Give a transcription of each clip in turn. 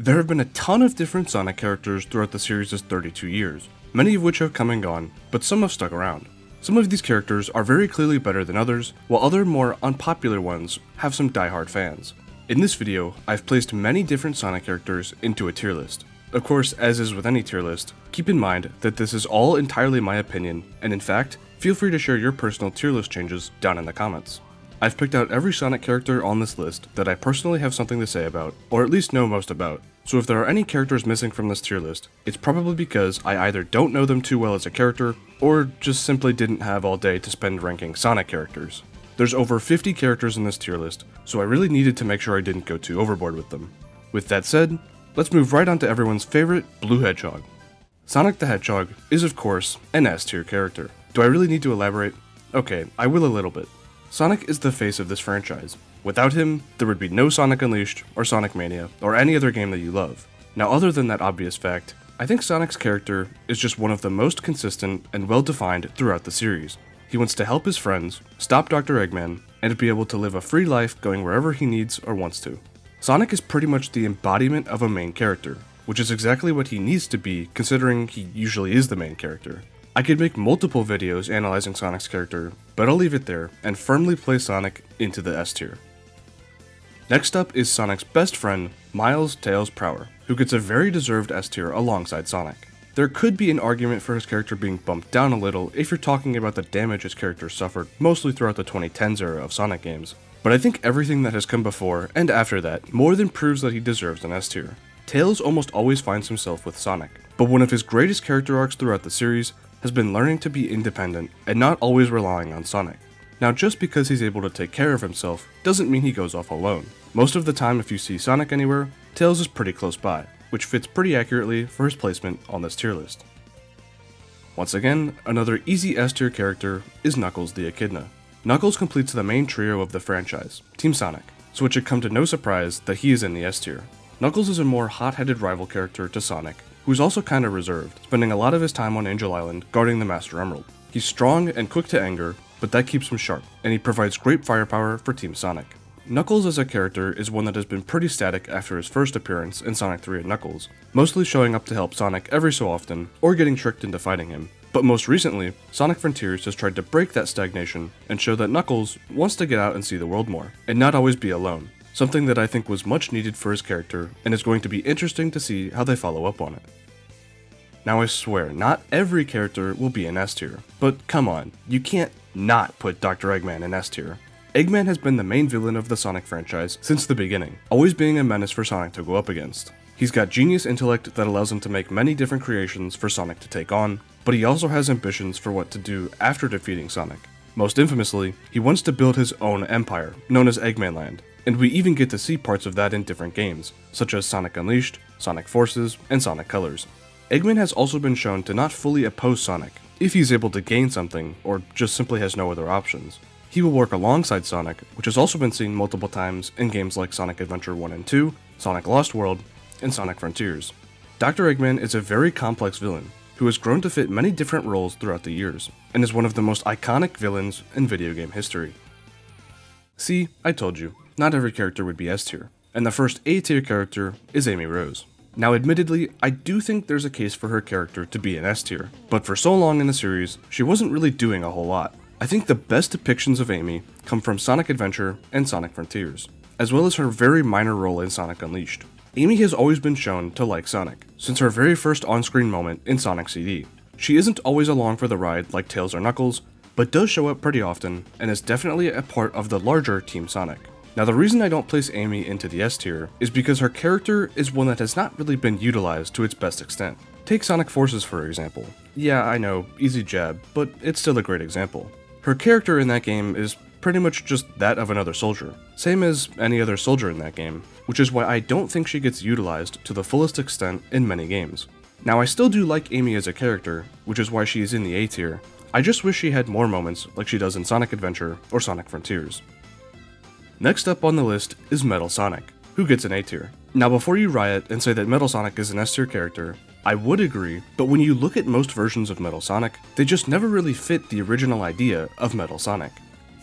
There have been a ton of different Sonic characters throughout the series' 32 years, many of which have come and gone, but some have stuck around. Some of these characters are very clearly better than others, while other more unpopular ones have some diehard fans. In this video, I've placed many different Sonic characters into a tier list. Of course, as is with any tier list, keep in mind that this is all entirely my opinion, and in fact, feel free to share your personal tier list changes down in the comments. I've picked out every Sonic character on this list that I personally have something to say about, or at least know most about, so if there are any characters missing from this tier list, it's probably because I either don't know them too well as a character, or just simply didn't have all day to spend ranking Sonic characters. There's over 50 characters in this tier list, so I really needed to make sure I didn't go too overboard with them. With that said, let's move right on to everyone's favorite, Blue Hedgehog. Sonic the Hedgehog is of course an S tier character. Do I really need to elaborate? Okay, I will a little bit. Sonic is the face of this franchise. Without him, there would be no Sonic Unleashed, or Sonic Mania, or any other game that you love. Now other than that obvious fact, I think Sonic's character is just one of the most consistent and well-defined throughout the series. He wants to help his friends, stop Dr. Eggman, and be able to live a free life going wherever he needs or wants to. Sonic is pretty much the embodiment of a main character, which is exactly what he needs to be considering he usually is the main character. I could make multiple videos analyzing Sonic's character, but I'll leave it there and firmly place Sonic into the S tier. Next up is Sonic's best friend, Miles Tails Prower, who gets a very deserved S tier alongside Sonic. There could be an argument for his character being bumped down a little if you're talking about the damage his character suffered mostly throughout the 2010s era of Sonic games, but I think everything that has come before and after that more than proves that he deserves an S tier. Tails almost always finds himself with Sonic, but one of his greatest character arcs throughout the series has been learning to be independent and not always relying on Sonic. Now just because he's able to take care of himself doesn't mean he goes off alone. Most of the time if you see Sonic anywhere, Tails is pretty close by, which fits pretty accurately for his placement on this tier list. Once again, another easy S tier character is Knuckles the Echidna. Knuckles completes the main trio of the franchise, Team Sonic, so it should come to no surprise that he is in the S tier. Knuckles is a more hot-headed rival character to Sonic, who's also kinda reserved, spending a lot of his time on Angel Island guarding the Master Emerald. He's strong and quick to anger, but that keeps him sharp, and he provides great firepower for Team Sonic. Knuckles as a character is one that has been pretty static after his first appearance in Sonic 3 and Knuckles, mostly showing up to help Sonic every so often, or getting tricked into fighting him. But most recently, Sonic Frontiers has tried to break that stagnation and show that Knuckles wants to get out and see the world more, and not always be alone, something that I think was much needed for his character, and is going to be interesting to see how they follow up on it. Now I swear, not every character will be in S tier, but come on, you can't not put Dr. Eggman in S tier. Eggman has been the main villain of the Sonic franchise since the beginning, always being a menace for Sonic to go up against. He's got genius intellect that allows him to make many different creations for Sonic to take on, but he also has ambitions for what to do after defeating Sonic. Most infamously, he wants to build his own empire, known as Eggman Land, and we even get to see parts of that in different games, such as Sonic Unleashed, Sonic Forces, and Sonic Colors. Eggman has also been shown to not fully oppose Sonic, if he's able to gain something, or just simply has no other options. He will work alongside Sonic, which has also been seen multiple times in games like Sonic Adventure 1 and 2, Sonic Lost World, and Sonic Frontiers. Dr. Eggman is a very complex villain, who has grown to fit many different roles throughout the years, and is one of the most iconic villains in video game history. See, I told you, not every character would be S tier, and the first A tier character is Amy Rose. Now admittedly, I do think there's a case for her character to be an S tier, but for so long in the series, she wasn't really doing a whole lot. I think the best depictions of Amy come from Sonic Adventure and Sonic Frontiers, as well as her very minor role in Sonic Unleashed. Amy has always been shown to like Sonic, since her very first on-screen moment in Sonic CD. She isn't always along for the ride like Tails or Knuckles, but does show up pretty often, and is definitely a part of the larger Team Sonic. Now the reason I don't place Amy into the S tier is because her character is one that has not really been utilized to its best extent. Take Sonic Forces for example. Yeah, I know, easy jab, but it's still a great example. Her character in that game is pretty much just that of another soldier, same as any other soldier in that game, which is why I don't think she gets utilized to the fullest extent in many games. Now I still do like Amy as a character, which is why she is in the A tier. I just wish she had more moments like she does in Sonic Adventure or Sonic Frontiers. Next up on the list is Metal Sonic, who gets an A tier. Now before you riot and say that Metal Sonic is an S tier character, I would agree, but when you look at most versions of Metal Sonic, they just never really fit the original idea of Metal Sonic.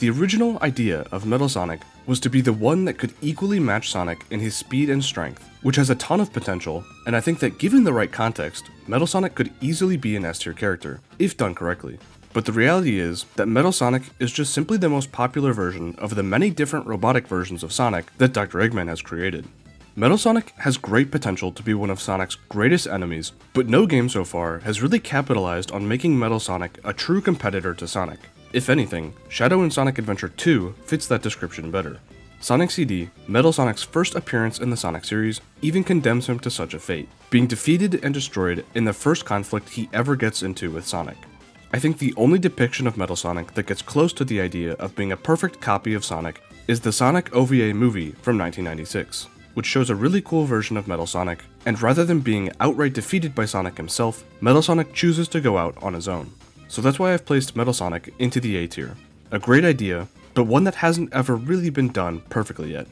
The original idea of Metal Sonic was to be the one that could equally match Sonic in his speed and strength, which has a ton of potential, and I think that given the right context, Metal Sonic could easily be an S-tier character, if done correctly. But the reality is that Metal Sonic is just simply the most popular version of the many different robotic versions of Sonic that Dr. Eggman has created. Metal Sonic has great potential to be one of Sonic's greatest enemies, but no game so far has really capitalized on making Metal Sonic a true competitor to Sonic. If anything, Shadow in Sonic Adventure 2 fits that description better. Sonic CD, Metal Sonic's first appearance in the Sonic series, even condemns him to such a fate, being defeated and destroyed in the first conflict he ever gets into with Sonic. I think the only depiction of Metal Sonic that gets close to the idea of being a perfect copy of Sonic is the Sonic OVA movie from 1996, which shows a really cool version of Metal Sonic, and rather than being outright defeated by Sonic himself, Metal Sonic chooses to go out on his own. So that's why I've placed Metal Sonic into the A tier. A great idea, but one that hasn't ever really been done perfectly yet.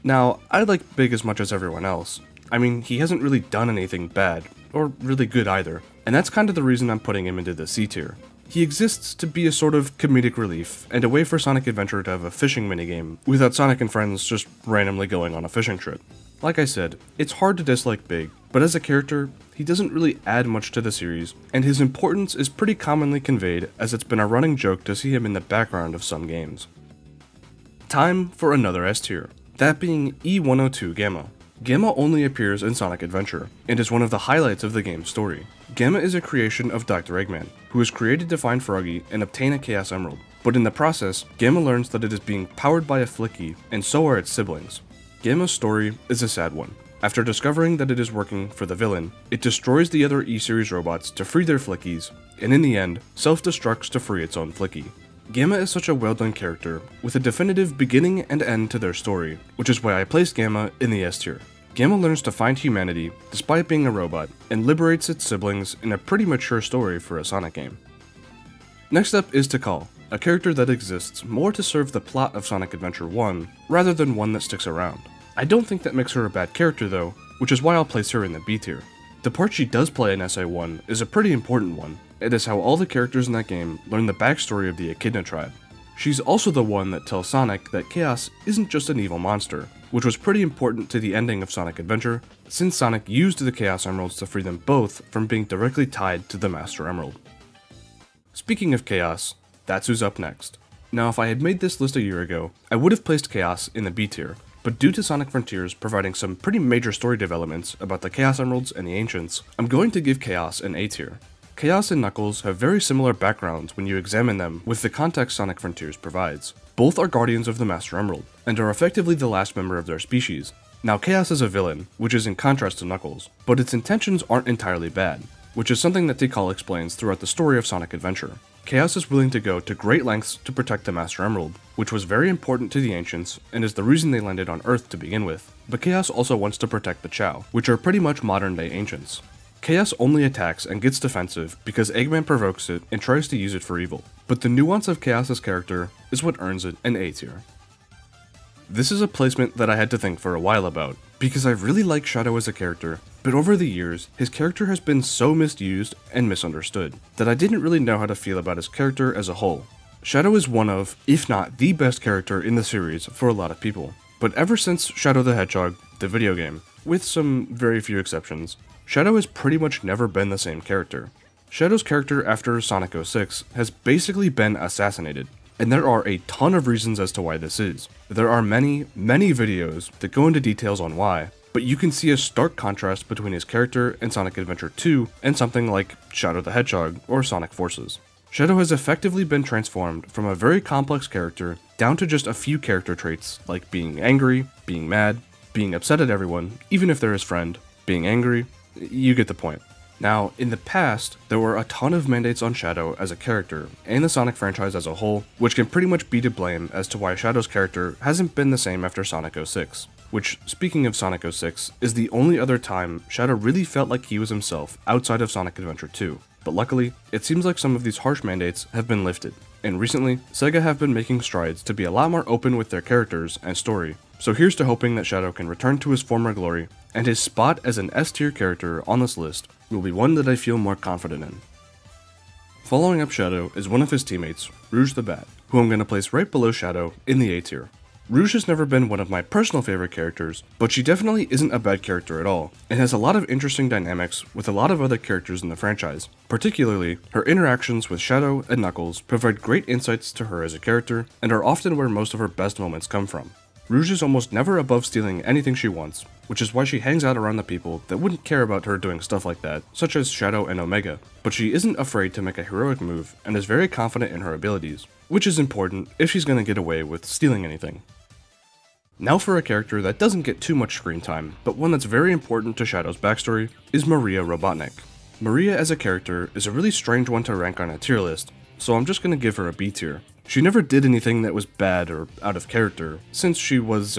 Now, I like Big as much as everyone else. I mean, he hasn't really done anything bad, or really good either, and that's kind of the reason I'm putting him into the C tier. He exists to be a sort of comedic relief, and a way for Sonic Adventure to have a fishing minigame, without Sonic and friends just randomly going on a fishing trip. Like I said, it's hard to dislike Big, but as a character, he doesn't really add much to the series, and his importance is pretty commonly conveyed as it's been a running joke to see him in the background of some games. Time for another S tier, that being E102 Gamma. Gamma only appears in Sonic Adventure, and is one of the highlights of the game's story. Gamma is a creation of Dr. Eggman, who was created to find Froggy and obtain a Chaos Emerald, but in the process, Gamma learns that it is being powered by a Flicky, and so are its siblings. Gamma's story is a sad one. After discovering that it is working for the villain, it destroys the other E-Series robots to free their Flickies, and in the end, self-destructs to free its own Flicky. Gamma is such a well-done character, with a definitive beginning and end to their story, which is why I placed Gamma in the S tier. Gamma learns to find humanity, despite being a robot, and liberates its siblings in a pretty mature story for a Sonic game. Next up is Tikal, a character that exists more to serve the plot of Sonic Adventure 1, rather than one that sticks around. I don't think that makes her a bad character though, which is why I'll place her in the B tier. The part she does play in SA1 is a pretty important one. It is how all the characters in that game learn the backstory of the Echidna tribe. She's also the one that tells Sonic that Chaos isn't just an evil monster, which was pretty important to the ending of Sonic Adventure, since Sonic used the Chaos Emeralds to free them both from being directly tied to the Master Emerald. Speaking of Chaos, that's who's up next. Now if I had made this list a year ago, I would have placed Chaos in the B tier, but due to Sonic Frontiers providing some pretty major story developments about the Chaos Emeralds and the Ancients, I'm going to give Chaos an A tier. Chaos and Knuckles have very similar backgrounds when you examine them with the context Sonic Frontiers provides. Both are guardians of the Master Emerald, and are effectively the last member of their species. Now Chaos is a villain, which is in contrast to Knuckles, but its intentions aren't entirely bad, which is something that Tikal explains throughout the story of Sonic Adventure. Chaos is willing to go to great lengths to protect the Master Emerald, which was very important to the Ancients, and is the reason they landed on Earth to begin with. But Chaos also wants to protect the Chao, which are pretty much modern day Ancients. Chaos only attacks and gets defensive because Eggman provokes it and tries to use it for evil, but the nuance of Chaos's character is what earns it an A tier. This is a placement that I had to think for a while about, because I really like Shadow as a character, but over the years, his character has been so misused and misunderstood, that I didn't really know how to feel about his character as a whole. Shadow is one of, if not the best character in the series for a lot of people, but ever since Shadow the Hedgehog, the video game, with some very few exceptions, Shadow has pretty much never been the same character. Shadow's character after Sonic 06 has basically been assassinated, and there are a ton of reasons as to why this is. There are many videos that go into details on why, but you can see a stark contrast between his character in Sonic Adventure 2 and something like Shadow the Hedgehog or Sonic Forces. Shadow has effectively been transformed from a very complex character down to just a few character traits like being angry, being mad, being upset at everyone, even if they're his friend, being angry. You get the point. Now, in the past, there were a ton of mandates on Shadow as a character, and the Sonic franchise as a whole, which can pretty much be to blame as to why Shadow's character hasn't been the same after Sonic 06. Which, speaking of Sonic 06, is the only other time Shadow really felt like he was himself outside of Sonic Adventure 2. But luckily, it seems like some of these harsh mandates have been lifted, and recently, Sega have been making strides to be a lot more open with their characters and story, so here's to hoping that Shadow can return to his former glory, and his spot as an S tier character on this list will be one that I feel more confident in. Following up Shadow is one of his teammates, Rouge the Bat, who I'm going to place right below Shadow in the A tier. Rouge has never been one of my personal favorite characters, but she definitely isn't a bad character at all, and has a lot of interesting dynamics with a lot of other characters in the franchise. Particularly, her interactions with Shadow and Knuckles provide great insights to her as a character, and are often where most of her best moments come from. Rouge is almost never above stealing anything she wants, which is why she hangs out around the people that wouldn't care about her doing stuff like that, such as Shadow and Omega, but she isn't afraid to make a heroic move and is very confident in her abilities, which is important if she's gonna get away with stealing anything. Now for a character that doesn't get too much screen time, but one that's very important to Shadow's backstory, is Maria Robotnik. Maria as a character is a really strange one to rank on a tier list, so I'm just gonna give her a B tier. She never did anything that was bad or out of character, since she was,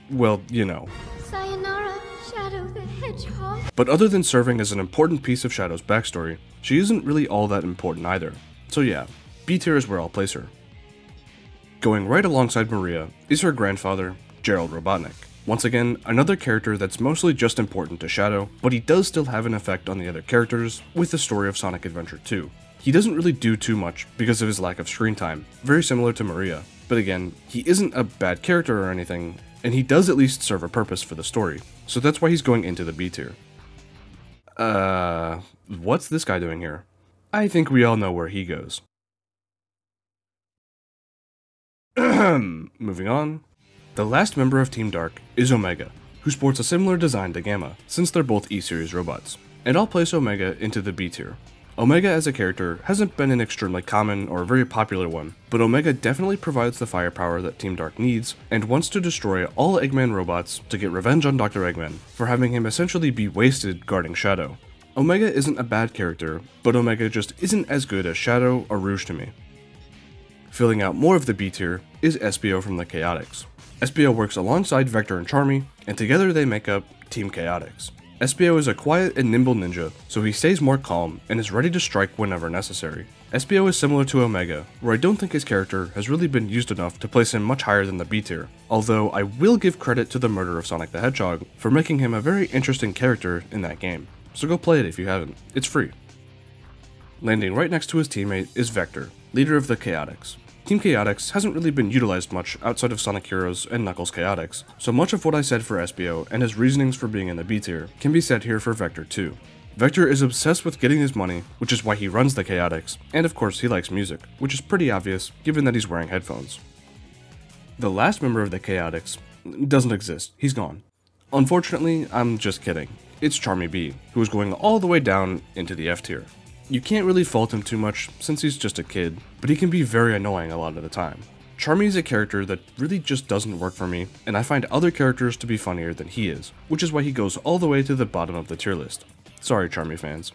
well, you know. Sayonara, Shadow the Hedgehog. But other than serving as an important piece of Shadow's backstory, she isn't really all that important either. So yeah, B tier is where I'll place her. Going right alongside Maria is her grandfather, Gerald Robotnik. Once again, another character that's mostly just important to Shadow, but he does still have an effect on the other characters with the story of Sonic Adventure 2. He doesn't really do too much because of his lack of screen time, very similar to Maria, but again, he isn't a bad character or anything, and he does at least serve a purpose for the story, so that's why he's going into the B tier. What's this guy doing here? I think we all know where he goes. Moving on. The last member of Team Dark is Omega, who sports a similar design to Gamma, since they're both E-Series robots, and I'll place Omega into the B tier. Omega as a character hasn't been an extremely common or very popular one, but Omega definitely provides the firepower that Team Dark needs, and wants to destroy all Eggman robots to get revenge on Dr. Eggman for having him essentially be wasted guarding Shadow. Omega isn't a bad character, but Omega just isn't as good as Shadow or Rouge to me. Filling out more of the B tier is Espio from the Chaotix. Espio works alongside Vector and Charmy, and together they make up Team Chaotix. Espio is a quiet and nimble ninja, so he stays more calm and is ready to strike whenever necessary. Espio is similar to Omega, where I don't think his character has really been used enough to place him much higher than the B tier, although I will give credit to the murder of Sonic the Hedgehog for making him a very interesting character in that game, so go play it if you haven't, it's free. Landing right next to his teammate is Vector, leader of the Chaotix. Team Chaotix hasn't really been utilized much outside of Sonic Heroes and Knuckles Chaotix, so much of what I said for Espio and his reasonings for being in the B tier can be said here for Vector too. Vector is obsessed with getting his money, which is why he runs the Chaotix, and of course he likes music, which is pretty obvious given that he's wearing headphones. The last member of the Chaotix doesn't exist, he's gone. Unfortunately, I'm just kidding. It's Charmy B, who is going all the way down into the F tier. You can't really fault him too much since he's just a kid, but he can be very annoying a lot of the time. Charmy is a character that really just doesn't work for me, and I find other characters to be funnier than he is, which is why he goes all the way to the bottom of the tier list. Sorry Charmy fans.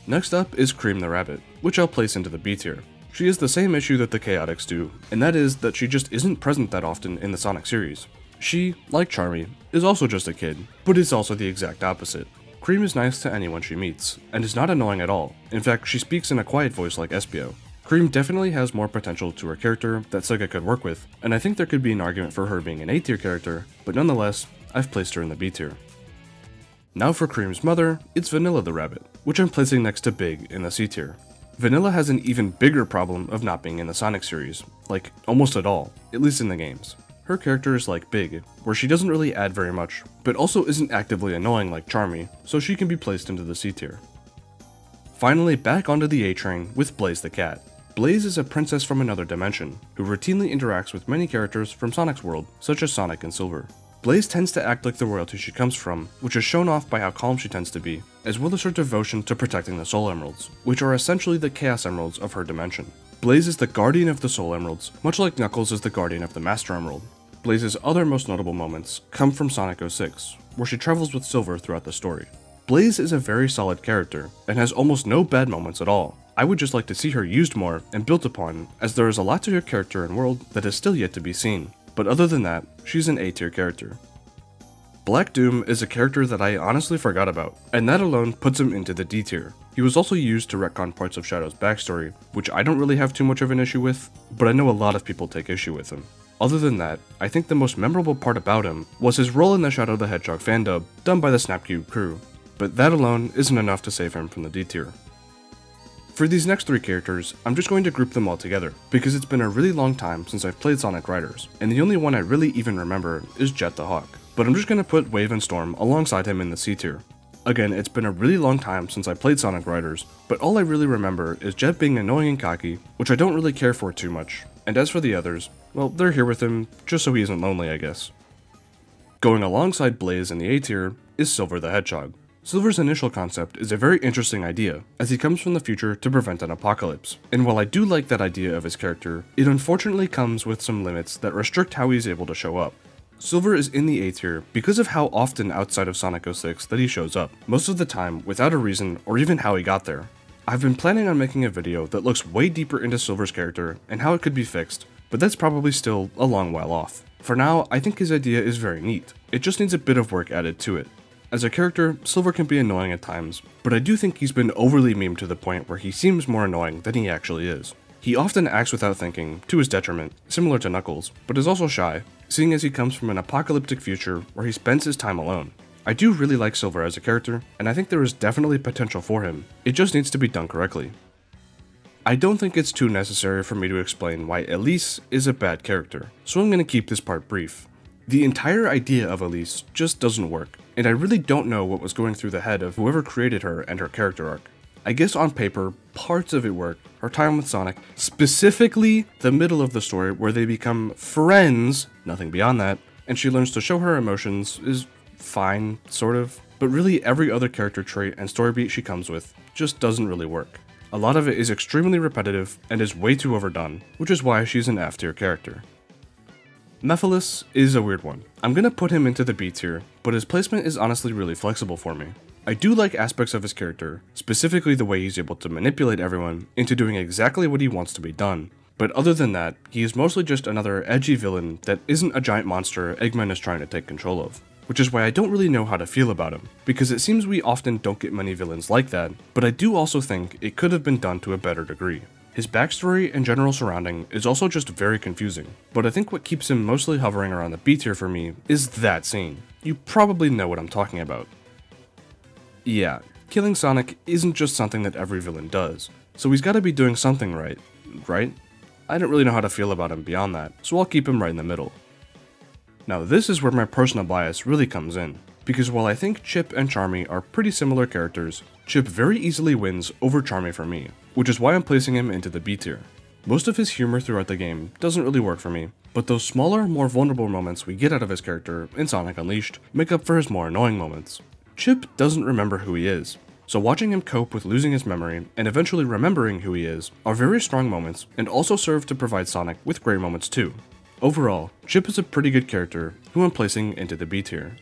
Next up is Cream the Rabbit, which I'll place into the B tier. She has the same issue that the Chaotix do, and that is that she just isn't present that often in the Sonic series. She, like Charmy, is also just a kid, but is also the exact opposite. Cream is nice to anyone she meets, and is not annoying at all. In fact, she speaks in a quiet voice like Espio. Cream definitely has more potential to her character that Sega could work with, and I think there could be an argument for her being an A tier character, but nonetheless, I've placed her in the B tier. Now for Cream's mother, it's Vanilla the Rabbit, which I'm placing next to Big in the C tier. Vanilla has an even bigger problem of not being in the Sonic series, like almost at all, at least in the games. Her character is like Big, where she doesn't really add very much, but also isn't actively annoying like Charmy, so she can be placed into the C tier. Finally, back onto the A train with Blaze the Cat. Blaze is a princess from another dimension, who routinely interacts with many characters from Sonic's world, such as Sonic and Silver. Blaze tends to act like the royalty she comes from, which is shown off by how calm she tends to be, as well as her devotion to protecting the Soul Emeralds, which are essentially the Chaos Emeralds of her dimension. Blaze is the guardian of the Soul Emeralds, much like Knuckles is the guardian of the Master Emerald. Blaze's other most notable moments come from Sonic 06, where she travels with Silver throughout the story. Blaze is a very solid character, and has almost no bad moments at all. I would just like to see her used more and built upon, as there is a lot to her character and world that is still yet to be seen, but other than that, she's an A tier character. Black Doom is a character that I honestly forgot about, and that alone puts him into the D tier. He was also used to retcon parts of Shadow's backstory, which I don't really have too much of an issue with, but I know a lot of people take issue with him. Other than that, I think the most memorable part about him was his role in the Shadow the Hedgehog fan dub done by the Snapcube crew, but that alone isn't enough to save him from the D tier. For these next 3 characters, I'm just going to group them all together, because it's been a really long time since I've played Sonic Riders, and the only one I really even remember is Jet the Hawk. But I'm just going to put Wave and Storm alongside him in the C tier. Again, it's been a really long time since I played Sonic Riders, but all I really remember is Jet being annoying and cocky, which I don't really care for too much. And as for the others, well, they're here with him just so he isn't lonely, I guess. Going alongside Blaze in the A tier is Silver the Hedgehog. Silver's initial concept is a very interesting idea, as he comes from the future to prevent an apocalypse. And while I do like that idea of his character, it unfortunately comes with some limits that restrict how he's able to show up. Silver is in the A tier because of how often outside of Sonic 06 that he shows up, most of the time without a reason or even how he got there. I've been planning on making a video that looks way deeper into Silver's character and how it could be fixed, but that's probably still a long while off. For now, I think his idea is very neat. It just needs a bit of work added to it. As a character, Silver can be annoying at times, but I do think he's been overly memed to the point where he seems more annoying than he actually is. He often acts without thinking, to his detriment, similar to Knuckles, but is also shy, seeing as he comes from an apocalyptic future where he spends his time alone. I do really like Silver as a character, and I think there is definitely potential for him, it just needs to be done correctly. I don't think it's too necessary for me to explain why Elise is a bad character, so I'm going to keep this part brief. The entire idea of Elise just doesn't work, and I really don't know what was going through the head of whoever created her and her character arc. I guess on paper, parts of it work. Her time with Sonic, specifically the middle of the story where they become friends, nothing beyond that, and she learns to show her emotions is fine, sort of, but really every other character trait and story beat she comes with just doesn't really work. A lot of it is extremely repetitive and is way too overdone, which is why she's an F tier character. Mephiles is a weird one. I'm gonna put him into the B tier, but his placement is honestly really flexible for me. I do like aspects of his character, specifically the way he's able to manipulate everyone into doing exactly what he wants to be done, but other than that, he is mostly just another edgy villain that isn't a giant monster Eggman is trying to take control of. Which is why I don't really know how to feel about him, because it seems we often don't get many villains like that, but I do also think it could have been done to a better degree. His backstory and general surrounding is also just very confusing, but I think what keeps him mostly hovering around the B tier for me is that scene. You probably know what I'm talking about. Yeah, killing Sonic isn't just something that every villain does, so he's gotta be doing something right? I don't really know how to feel about him beyond that, so I'll keep him right in the middle. Now this is where my personal bias really comes in, because while I think Chip and Charmy are pretty similar characters, Chip very easily wins over Charmy for me, which is why I'm placing him into the B tier. Most of his humor throughout the game doesn't really work for me, but those smaller, more vulnerable moments we get out of his character in Sonic Unleashed make up for his more annoying moments. Chip doesn't remember who he is, so watching him cope with losing his memory and eventually remembering who he is are very strong moments and also serve to provide Sonic with great moments too. Overall, Chip is a pretty good character who I'm placing into the B tier.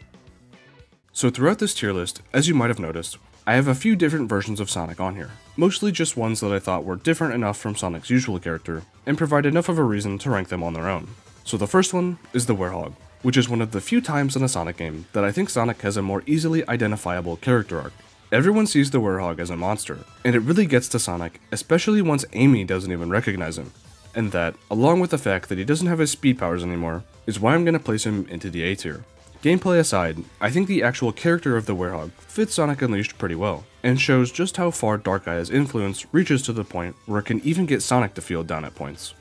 So throughout this tier list, as you might have noticed, I have a few different versions of Sonic on here, mostly just ones that I thought were different enough from Sonic's usual character and provide enough of a reason to rank them on their own. So the first one is the Werehog, which is one of the few times in a Sonic game that I think Sonic has a more easily identifiable character arc. Everyone sees the Werehog as a monster, and it really gets to Sonic, especially once Amy doesn't even recognize him. And that, along with the fact that he doesn't have his speed powers anymore, is why I'm going to place him into the A tier. Gameplay aside, I think the actual character of the Werehog fits Sonic Unleashed pretty well, and shows just how far Dark Eye's influence reaches to the point where it can even get Sonic to feel down at points.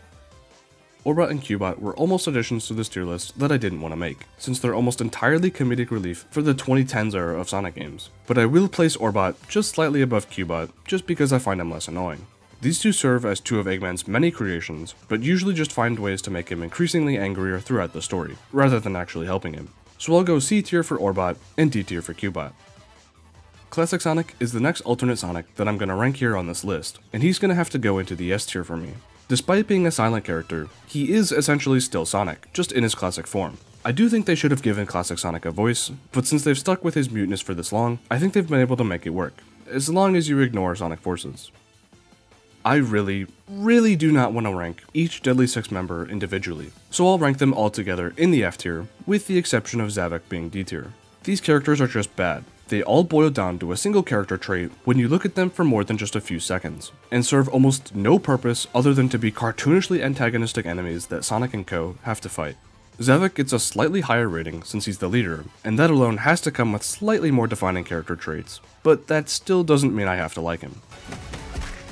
Orbot and Cubot were almost additions to this tier list that I didn't want to make, since they're almost entirely comedic relief for the 2010s era of Sonic games, but I will place Orbot just slightly above Cubot just because I find him less annoying. These two serve as two of Eggman's many creations, but usually just find ways to make him increasingly angrier throughout the story, rather than actually helping him. So I'll go C tier for Orbot and D tier for Cubot. Classic Sonic is the next alternate Sonic that I'm going to rank here on this list, and he's going to have to go into the S tier for me. Despite being a silent character, he is essentially still Sonic, just in his classic form. I do think they should have given Classic Sonic a voice, but since they've stuck with his muteness for this long, I think they've been able to make it work, as long as you ignore Sonic Forces. I really do not want to rank each Deadly Six member individually, so I'll rank them all together in the F tier, with the exception of Zavok being D tier. These characters are just bad. They all boil down to a single character trait when you look at them for more than just a few seconds, and serve almost no purpose other than to be cartoonishly antagonistic enemies that Sonic and Co. have to fight. Zavok gets a slightly higher rating since he's the leader, and that alone has to come with slightly more defining character traits, but that still doesn't mean I have to like him.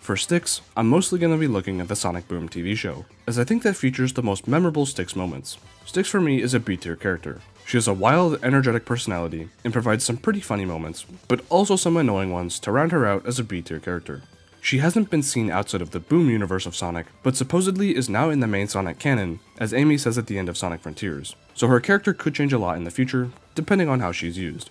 For Sticks, I'm mostly going to be looking at the Sonic Boom TV show, as I think that features the most memorable Sticks moments. Sticks for me is a B-tier character. She has a wild, energetic personality, and provides some pretty funny moments, but also some annoying ones to round her out as a B-tier character. She hasn't been seen outside of the Boom universe of Sonic, but supposedly is now in the main Sonic canon, as Amy says at the end of Sonic Frontiers, so her character could change a lot in the future, depending on how she's used.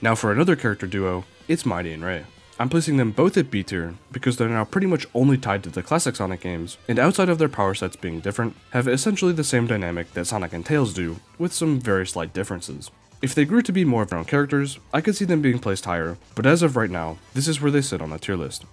Now for another character duo, it's Mighty and Ray. I'm placing them both at B tier because they're now pretty much only tied to the classic Sonic games, and outside of their power sets being different, have essentially the same dynamic that Sonic and Tails do, with some very slight differences. If they grew to be more of their own characters, I could see them being placed higher, but as of right now, this is where they sit on the tier list.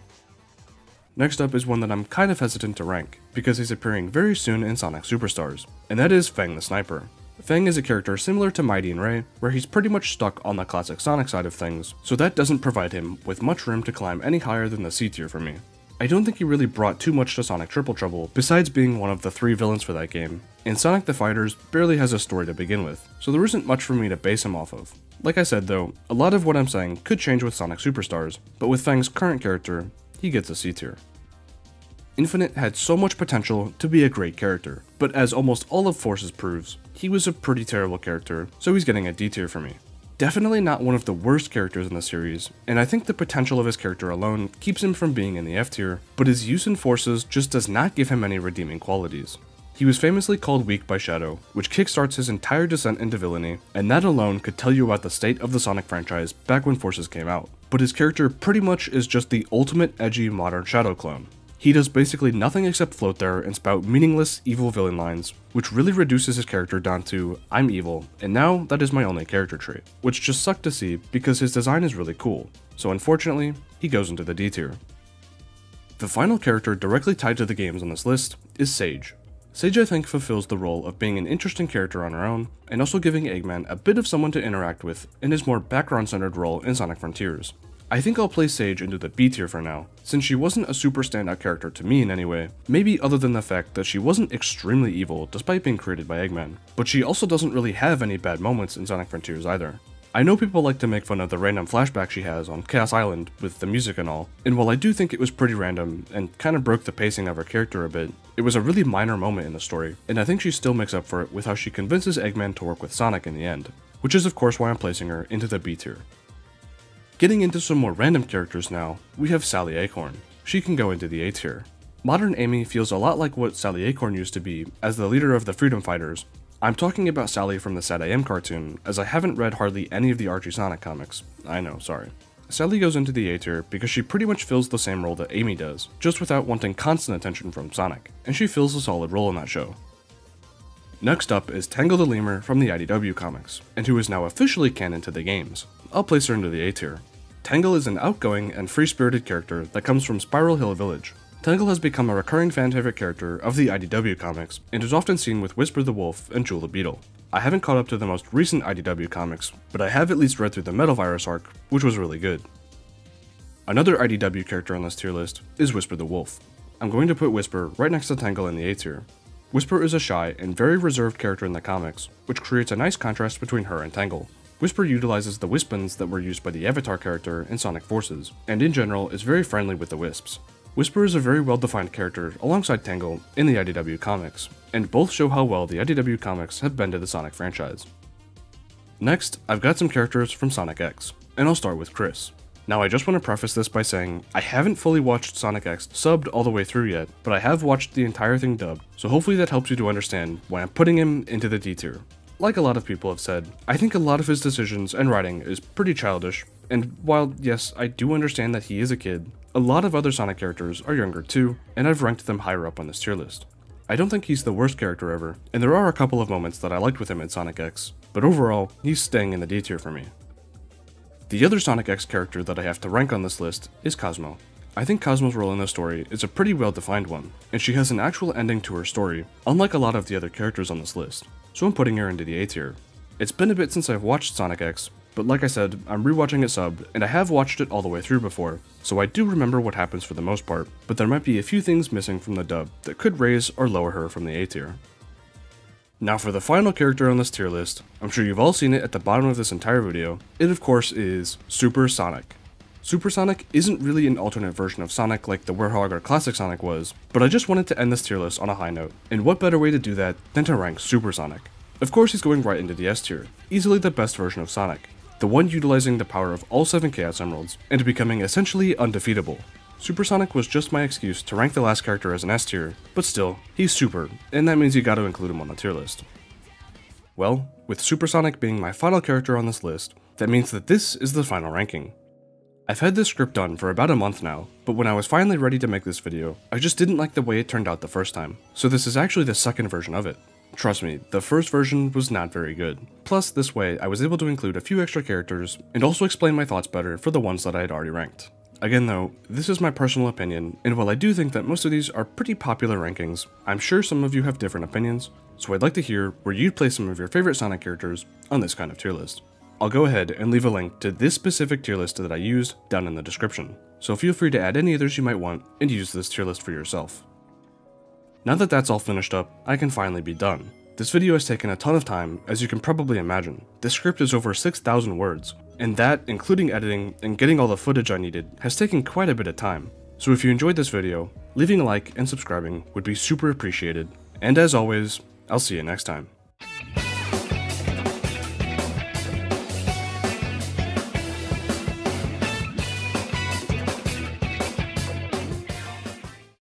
Next up is one that I'm kind of hesitant to rank, because he's appearing very soon in Sonic Superstars, and that is Fang the Sniper. Fang is a character similar to Mighty and Ray, where he's pretty much stuck on the classic Sonic side of things, so that doesn't provide him with much room to climb any higher than the C tier for me. I don't think he really brought too much to Sonic Triple Trouble, besides being one of the 3 villains for that game, and Sonic the Fighters barely has a story to begin with, so there isn't much for me to base him off of. Like I said though, a lot of what I'm saying could change with Sonic Superstars, but with Fang's current character, he gets a C tier. Infinite had so much potential to be a great character, but as almost all of Forces proves, he was a pretty terrible character, so he's getting a D tier for me. Definitely not one of the worst characters in the series, and I think the potential of his character alone keeps him from being in the F tier, but his use in Forces just does not give him any redeeming qualities. He was famously called weak by Shadow, which kickstarts his entire descent into villainy, and that alone could tell you about the state of the Sonic franchise back when Forces came out. But his character pretty much is just the ultimate edgy modern Shadow clone. He does basically nothing except float there and spout meaningless evil villain lines, which really reduces his character down to, I'm evil, and now that is my only character trait, which just sucked to see because his design is really cool, so unfortunately, he goes into the D tier. The final character directly tied to the games on this list is Sage. Sage I think fulfills the role of being an interesting character on her own, and also giving Eggman a bit of someone to interact with in his more background-centered role in Sonic Frontiers. I think I'll place Sage into the B tier for now, since she wasn't a super standout character to me in any way, maybe other than the fact that she wasn't extremely evil despite being created by Eggman, but she also doesn't really have any bad moments in Sonic Frontiers either. I know people like to make fun of the random flashback she has on Chaos Island with the music and all, and while I do think it was pretty random and kind of broke the pacing of her character a bit, it was a really minor moment in the story, and I think she still makes up for it with how she convinces Eggman to work with Sonic in the end, which is of course why I'm placing her into the B tier. Getting into some more random characters now, we have Sally Acorn. She can go into the A tier. Modern Amy feels a lot like what Sally Acorn used to be as the leader of the Freedom Fighters. I'm talking about Sally from the SatAM cartoon, as I haven't read hardly any of the Archie Sonic comics. I know, sorry. Sally goes into the A tier because she pretty much fills the same role that Amy does, just without wanting constant attention from Sonic, and she fills a solid role in that show. Next up is Tangle the Lemur from the IDW comics, and who is now officially canon to the games. I'll place her into the A tier. Tangle is an outgoing and free-spirited character that comes from Spiral Hill Village. Tangle has become a recurring fan-favorite character of the IDW comics, and is often seen with Whisper the Wolf and Jewel the Beetle. I haven't caught up to the most recent IDW comics, but I have at least read through the Metal Virus arc, which was really good. Another IDW character on this tier list is Whisper the Wolf. I'm going to put Whisper right next to Tangle in the A tier. Whisper is a shy and very reserved character in the comics, which creates a nice contrast between her and Tangle. Whisper utilizes the Wispons that were used by the Avatar character in Sonic Forces, and in general is very friendly with the Wisps. Whisper is a very well-defined character alongside Tangle in the IDW comics, and both show how well the IDW comics have been to the Sonic franchise. Next, I've got some characters from Sonic X, and I'll start with Chris. Now I just want to preface this by saying, I haven't fully watched Sonic X subbed all the way through yet, but I have watched the entire thing dubbed, so hopefully that helps you to understand why I'm putting him into the D tier. Like a lot of people have said, I think a lot of his decisions and writing is pretty childish, and while yes, I do understand that he is a kid, a lot of other Sonic characters are younger too, and I've ranked them higher up on this tier list. I don't think he's the worst character ever, and there are a couple of moments that I liked with him in Sonic X, but overall, he's staying in the D tier for me. The other Sonic X character that I have to rank on this list is Cosmo. I think Cosmo's role in the story is a pretty well defined one, and she has an actual ending to her story, unlike a lot of the other characters on this list, so I'm putting her into the A tier. It's been a bit since I've watched Sonic X, but like I said, I'm rewatching it subbed, and I have watched it all the way through before, so I do remember what happens for the most part, but there might be a few things missing from the dub that could raise or lower her from the A tier. Now for the final character on this tier list, I'm sure you've all seen it at the bottom of this entire video, it of course is Super Sonic. Supersonic isn't really an alternate version of Sonic like the Werehog or Classic Sonic was, but I just wanted to end this tier list on a high note, and what better way to do that than to rank Supersonic. Of course he's going right into the S tier, easily the best version of Sonic, the one utilizing the power of all 7 Chaos Emeralds, and becoming essentially undefeatable. Supersonic was just my excuse to rank the last character as an S tier, but still, he's super, and that means you gotta include him on the tier list. Well, with Supersonic being my final character on this list, that means that this is the final ranking. I've had this script done for about a month now, but when I was finally ready to make this video, I just didn't like the way it turned out the first time, so this is actually the second version of it. Trust me, the first version was not very good. Plus, this way, I was able to include a few extra characters, and also explain my thoughts better for the ones that I had already ranked. Again though, this is my personal opinion, and while I do think that most of these are pretty popular rankings, I'm sure some of you have different opinions, so I'd like to hear where you'd place some of your favorite Sonic characters on this kind of tier list. I'll go ahead and leave a link to this specific tier list that I used down in the description, so feel free to add any others you might want and use this tier list for yourself. Now that that's all finished up, I can finally be done. This video has taken a ton of time, as you can probably imagine. This script is over 6,000 words, and that, including editing and getting all the footage I needed, has taken quite a bit of time. So if you enjoyed this video, leaving a like and subscribing would be super appreciated, and as always, I'll see you next time.